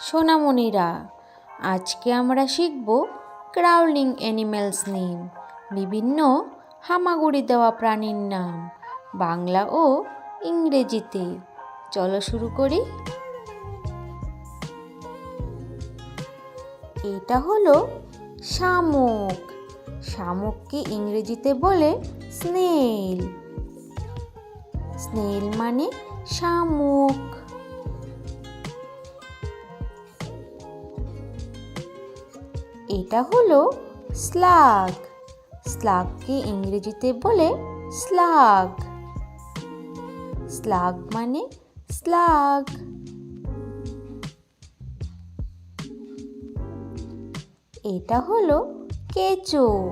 সোনামণিরা, আজকে আমরা শিখব ক্রাউলিং অ্যানিমেলস নেম, বিভিন্ন হামাগুড়ি দেওয়া প্রাণীর নাম, বাংলা ও ইংরেজিতে। চলো শুরু করি। এটা হলো শামুক। শামুককে ইংরেজিতে বলে স্নেইল। স্নেইল মানে শামুক। এটা হলো স্লাগ। স্লাগকে ইংরেজিতে বলে স্লাগ। স্লাগ মানে স্লাগ। এটা হলো কেঁচো।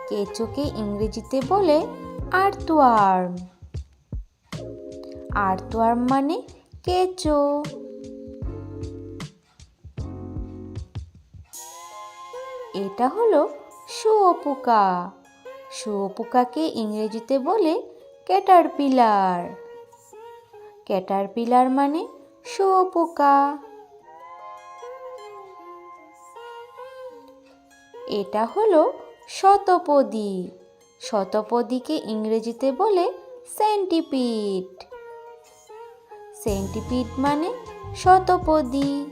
কেঁচোকে ইংরেজিতে বলে আর্থওয়ার্ম। আর্থওয়ার্ম মানে কেঁচো। এটা হলো শুঁয়োপোকা। শুঁয়োপোকাকে ইংরেজিতে বলে ক্যাটারপিলার। ক্যাটারপিলার মানে শুঁয়োপোকা। এটা হলো শতপদী। শতপদীকে ইংরেজিতে বলে সেন্টিপিড। সেন্টিপিড মানে শতপদী।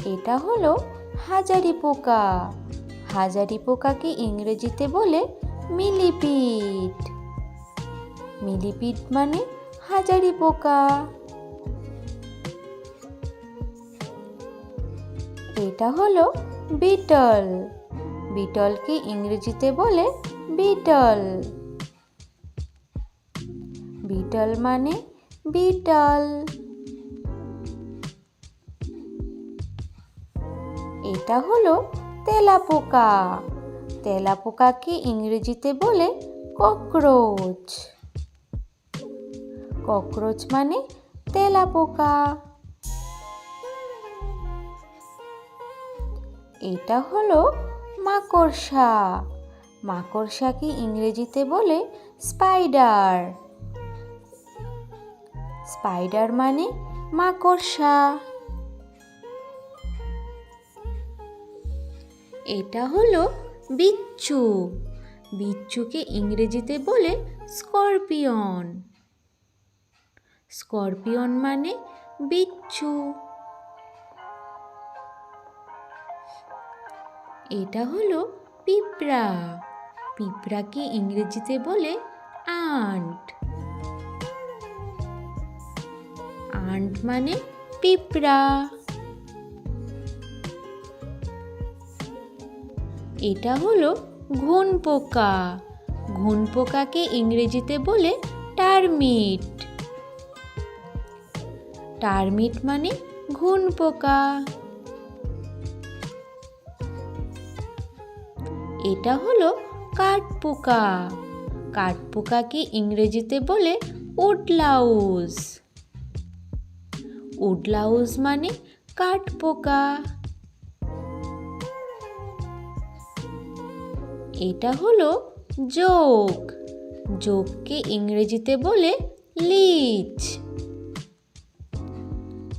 এটা হলো হাজারি পোকা। হাজারি পোকাকে ইংরেজিতে বলে মিলিপিড। মিলিপিড মানে হাজারি পোকা। এটা হলো বিটল। বিটলকে ইংরেজিতে বলে বিটল। বিটল মানে বিটল। এটা হলো তেলাপোকা। তেলাপোকাকে ইংরেজিতে বলে ককরোচ। ককরোচ মানে তেলাপোকা। এটা হলো মাকড়সা। মাকড়সাকে ইংরেজিতে বলে স্পাইডার। স্পাইডার মানে মাকড়সা। এটা হলো বিচ্ছু। বিচ্ছুকে ইংরেজিতে বলে স্করপিয়ন। স্করপিয়ন মানে বিচ্ছু। এটা হলো পিঁপড়া। পিঁপড়াকে ইংরেজিতে বলে আন্ট। আন্ট মানে পিঁপড়া। এটা হলো ঘুন পোকা। ঘুন পোকাকে ইংরেজিতে বলে টার্মিট। টার্মিট মানে ঘুন পোকা। এটা হলো কাঠপোকা। কাঠপোকাকে ইংরেজিতে বলে উডলাউজ। উডলাউজ মানে কাঠপোকা। এটা হলো জোঁক। জোঁককে ইংরেজিতে বলে লিচ।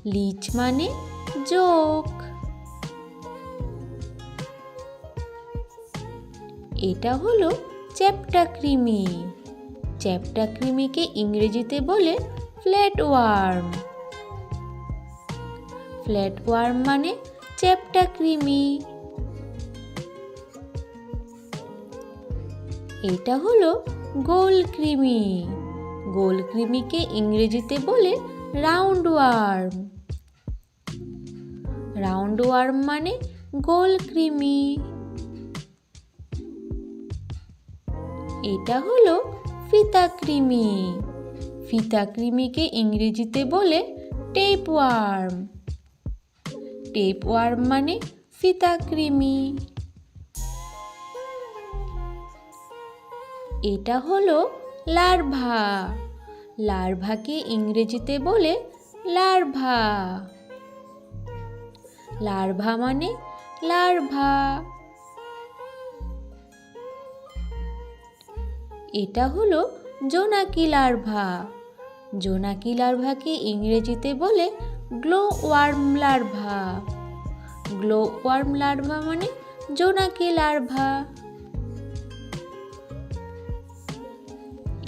লিচ মানে জোঁক। এটা হলো চ্যাপ্টাক্রিমি। চ্যাপ্টাক্রিমিকে ইংরেজিতে বলে ফ্ল্যাটওয়ার্ম। ফ্ল্যাটওয়ার্ম মানে চ্যাপ্টাক্রিমি। এটা হলো গোলকৃমি। গোলকৃমিকে ইংরেজিতে বলে রাউন্ডওয়ার্ম। রাউন্ডওয়ার্ম মানে গোলকৃমি। এটা হলো ফিতাকৃমি। ফিতাকৃমিকে ইংরেজিতে বলে টেপওয়ার্ম। টেপওয়ার্ম মানে ফিতাকৃমি। এটা হলো লার্ভা। লার্ভাকে ইংরেজিতে বলে লার্ভা। লার্ভা মানে লার্ভা। এটা হলো জোনাকি লার্ভা। জোনাকি লার্ভাকে ইংরেজিতে বলে glow worm larva. Glow worm larva মানে জোনাকি লার্ভা।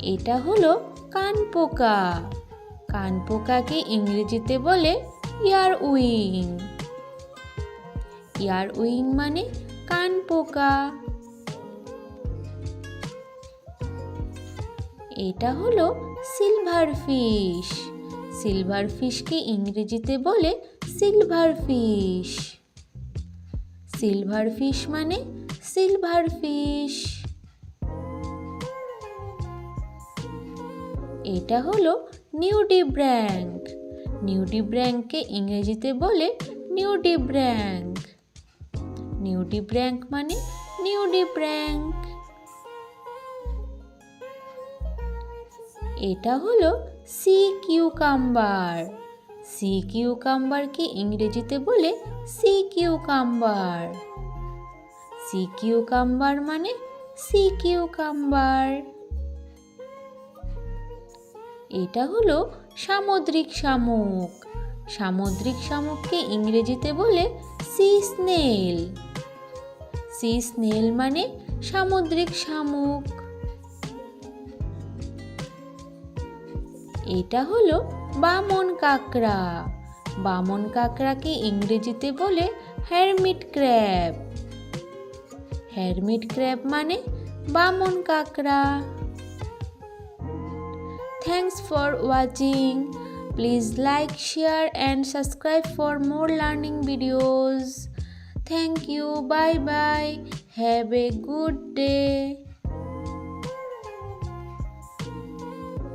এটা হলো কানপোকা। কানপোকাকে ইংরেজিতে বলে ইয়ারউইং। ইয়ারউইং মানে কানপোকা। এটা হলো সিলভার ফিশ। সিলভার ফিশকে ইংরেজিতে বলে সিলভার ফিশ। সিলভার ফিশ মানে সিলভার ফিশ। এটা হলো নিউডিব্র্যাঙ্ক। নিউডিব্র্যাঙ্ককে ইংরেজিতে বলে নিউডিব্র্যাঙ্ক। নিউডিব্র্যাঙ্ক মানে নিউডিব্র্যাঙ্ক। এটা হলো সি কিউকাম্বার। সি কিউকাম্বারকে ইংরেজিতে বলে সি কিউকাম্বার। সি কিউকাম্বার মানে সি কিউকাম্বার। এটা হলো সামুদ্রিক শামুক। সামুদ্রিক শামুককে ইংরেজিতে বলে সি স্নেল। সি স্নেল মানে সামুদ্রিক শামুক। এটা হলো বামন কাঁকড়া। বামন কাঁকড়াকে ইংরেজিতে বলে হারমিট ক্র্যাব। হারমিট ক্র্যাব মানে বামন কাঁকড়া। Thanks for watching. Please like, share and subscribe for more learning videos. Thank you. Bye bye. Have a good day.